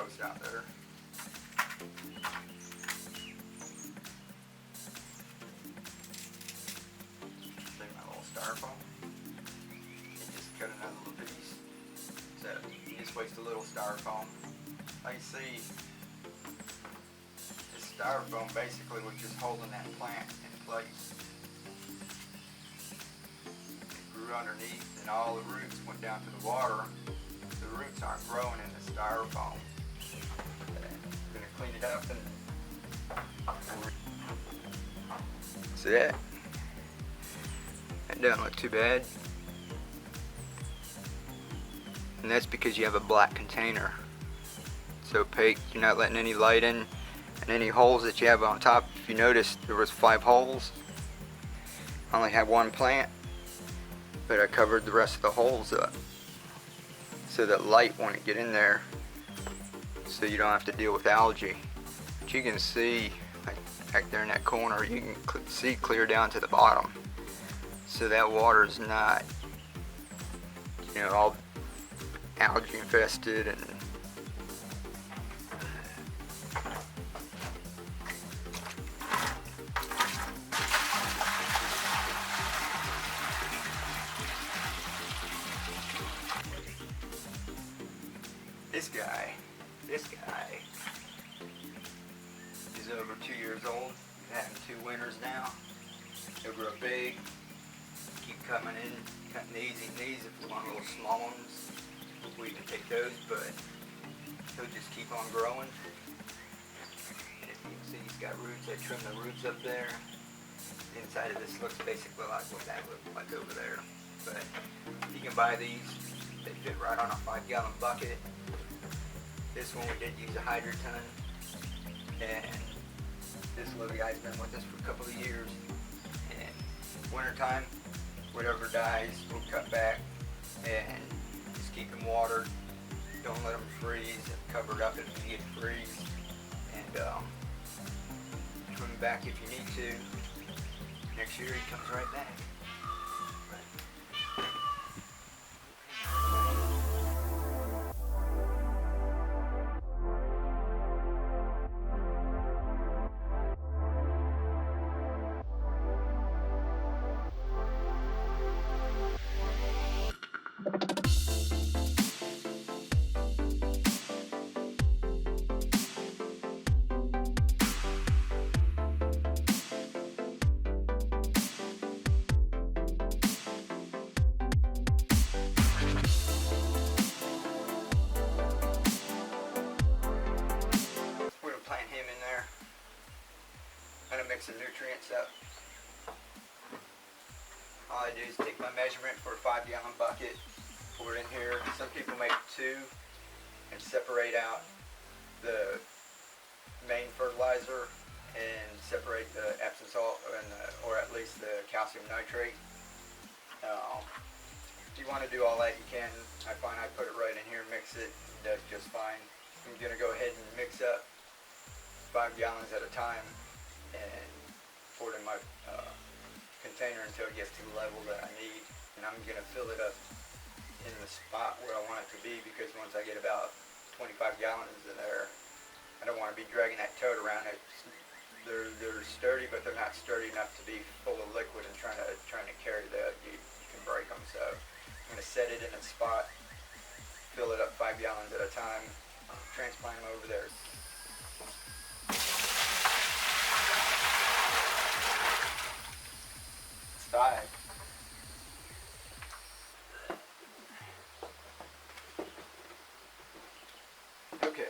post out there. See my little styrofoam? You just cut another little piece. So you just waste a little styrofoam. Like you see, this styrofoam basically was just holding that plant in place. It grew underneath and all the roots went down to the water. The roots aren't growing in the styrofoam. I'm gonna clean it up and see that? That doesn't look too bad. And that's because you have a black container. It's opaque, you're not letting any light in, and any holes that you have on top, if you notice there was 5 holes. I only had 1 plant, but I covered the rest of the holes up so that light won't get in there, so you don't have to deal with algae. But you can see, like back there in that corner, you can see clear down to the bottom. So that water is not, you know, all algae infested and this guy is over 2 years old. He's having 2 winters now. He'll grow big, keep coming in, cutting these, eating these. If we want little small ones, we can take those, but he'll just keep on growing. And if you can see, he's got roots. I trimmed the roots up there. The inside of this looks basically like what that looked like over there. But you can buy these. They fit right on a 5-gallon bucket. This one we did use a hydroton, and this little guy's been with us for a couple of years. And wintertime, whatever dies, we'll cut back and just keep them watered. Don't let them freeze. Cover it up if you get freeze, and trim them back if you need to. Next year he comes right back. Mix some nutrients up. All I do is take my measurement for a 5-gallon bucket, pour it in here. Some people make 2 and separate out the main fertilizer and separate the Epsom salt and or at least the calcium nitrate. If you want to do all that, you can. I find I put it right in here, mix it, it does just fine. I'm going to go ahead and mix up 5 gallons at a time and pour it in my container until it gets to the level that I need. And I'm going to fill it up in the spot where I want it to be, because once I get about 25 gallons in there, I don't want to be dragging that tote around. They're sturdy, but they're not sturdy enough to be full of liquid and trying to carry that. You can break them. So I'm going to set it in a spot, fill it up 5 gallons at a time, transplant them over there. It's 5. Okay.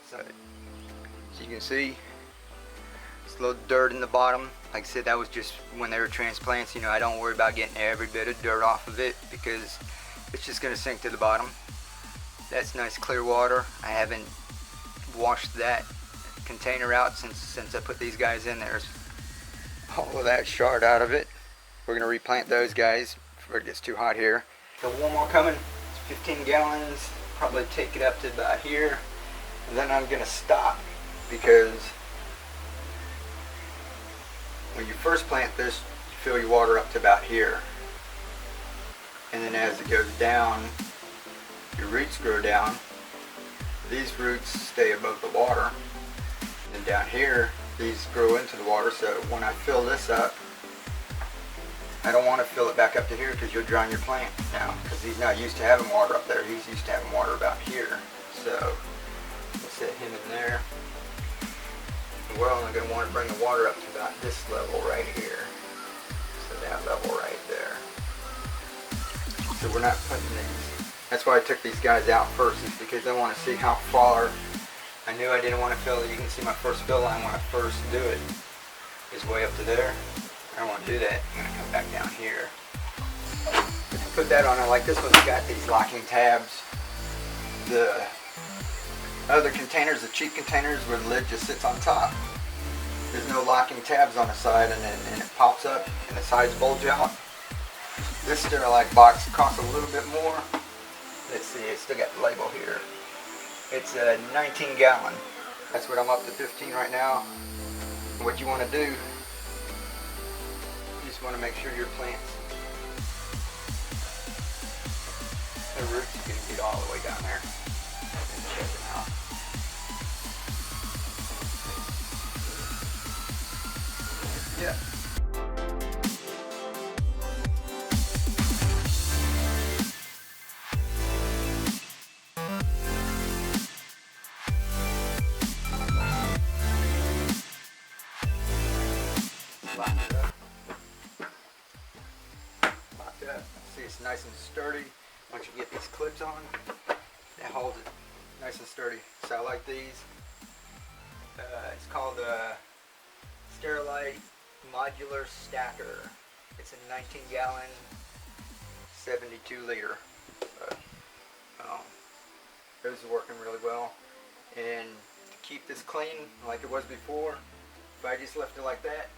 So you can see, it's little dirt in the bottom. Like I said, that was just when they were transplants. You know, I don't worry about getting every bit of dirt off of it because it's just going to sink to the bottom. That's nice clear water. I haven't washed that container out since I put these guys in. There's all of that shard out of it. We're going to replant those guys before it gets too hot here. Got one more coming. It's 15 gallons. Probably take it up to about here. And then I'm going to stop because when you first plant this, you fill your water up to about here. And then as it goes down, your roots grow down. These roots stay above the water. And then down here, these grow into the water. So when I fill this up, I don't want to fill it back up to here because you'll drown your plant now. Because he's not used to having water up there. He's used to having water about here. So we'll set him in there. And we're only going to want to bring the water up to about this level right here. So that level right there. So we're not putting these. That's why I took these guys out first, is because I want to see how far. I knew I didn't want to fill it. You can see my first fill line when I first do it is way up to there. I don't want to do that. I'm going to come back down here. Put that on. I like this one's got these locking tabs. The other containers, the cheap containers where the lid just sits on top, there's no locking tabs on the side, and it pops up and the sides bulge out. This Sterilite box costs a little bit more. Let's see, it's still got the label here. It's a 19 gallon. That's what I'm up to 15 right now. And what you want to do, you just want to make sure your plants, the roots, you can get all the way down there and check them out. Yeah. Locked up. See, it's nice and sturdy. Once you get these clips on, that holds it nice and sturdy. So I like these. It's called a Sterilite Modular Stacker. It's a 19 gallon, 72 liter. Those are working really well. And to keep this clean like it was before, if I just left it like that,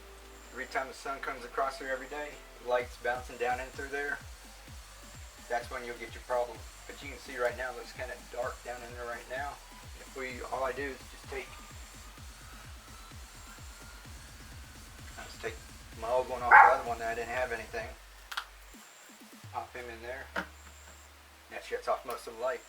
every time the sun comes across here every day, the light's bouncing down in through there, that's when you'll get your problem. But you can see right now, it looks kind of dark down in there right now. All I do is just take my old one off the other one that I didn't have anything. Pop him in there. That shuts off most of the light.